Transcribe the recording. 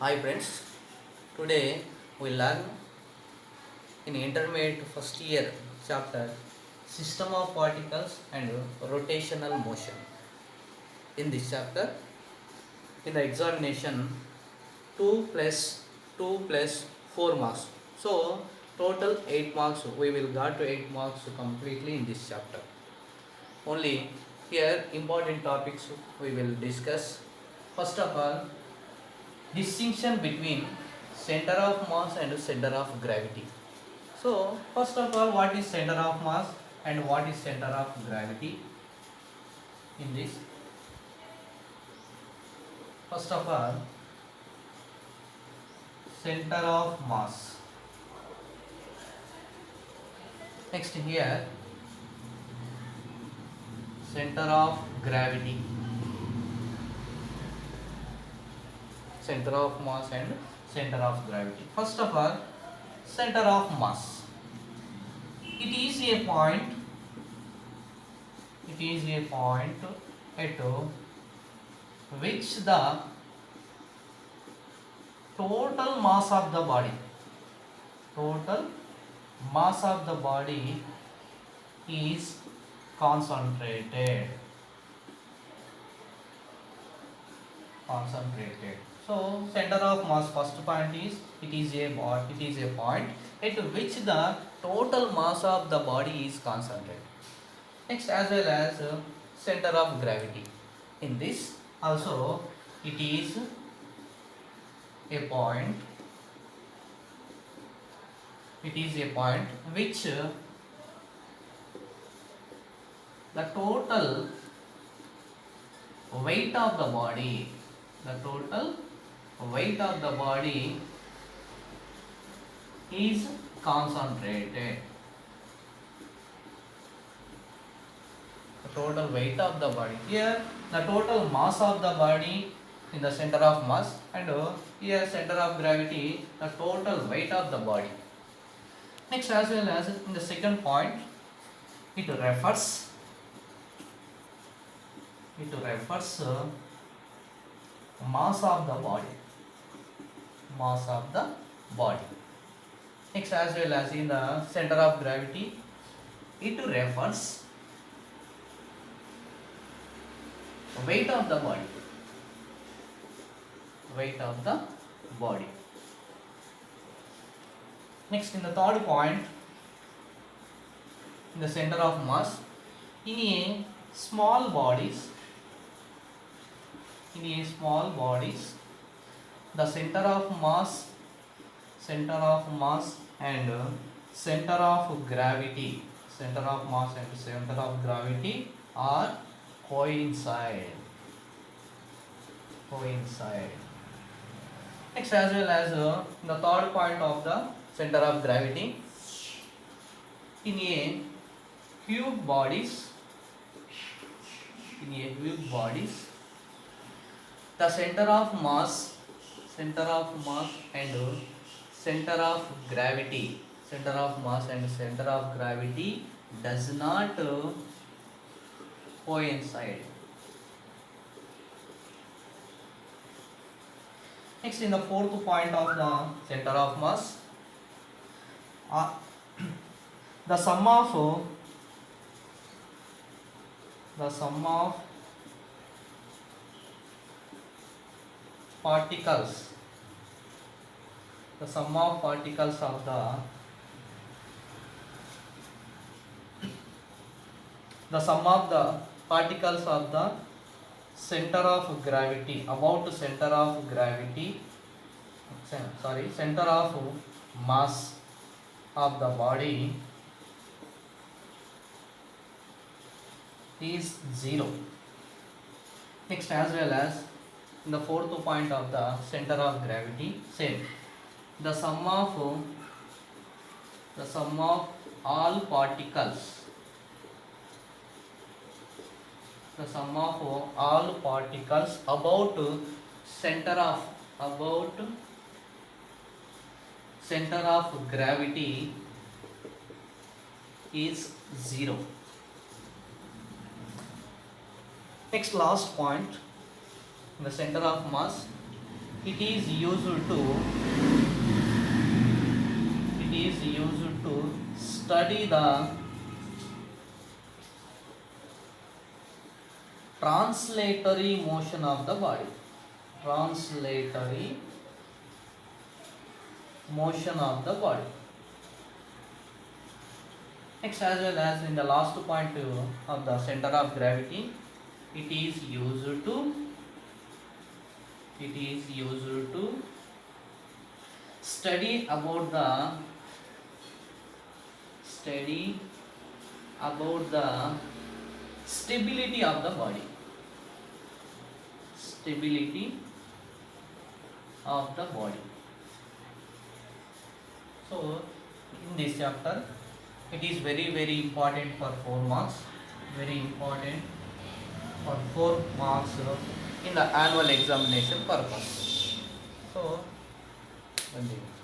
Hi friends, today we learn in intermediate first year chapter system of particles and rotational motion. In this chapter, in the examination 2 plus 2 plus 4 marks. So total 8 marks we will got to 8 marks completely in this chapter. Only here important topics we will discuss. First of all, distinction between center of mass and center of gravity. So first of all, what is center of mass and what is center of gravity in this? First of all, center of mass. Next here, center of gravity. Center of mass and center of gravity. First of all, center of mass. It is a point. It is a point at which the total mass of the body, total mass of the body is concentrated. So center of mass, first point is it is a point at which the total mass of the body is concentrated. Next, as well as center of gravity. In this also it is a point. It is a point which the total weight of the body, the total weight of the body is concentrated. The total weight of the body. Here the total mass of the body in the center of mass, and here center of gravity, the total weight of the body. Next, as well as in the second point, it refers mass of the body. Mass of the body. Next, as well as in the center of gravity, it refers weight of the body. Weight of the body. Next, in the third point, in the center of mass, in a small bodies, the center of mass and center of gravity, are coincide. Next, as well as the third point of the center of gravity, in a cube bodies, the center of mass and center of gravity, does not coincide. Next, in the fourth point of the center of mass, the sum of particles, of the center of gravity, center of mass of the body is 0. Next, as well as in the fourth point of the center of gravity, same, the sum of all particles, about center of gravity is 0. Next, last point, in the center of mass, it is used to study the translatory motion of the body. Translatory motion of the body. Next, as well as in the last point of the center of gravity, it is used to study about the stability of the body. Stability of the body. So in this chapter, it is very important for 4 marks. Very important for 4 marks in the annual examination purpose. So, continue.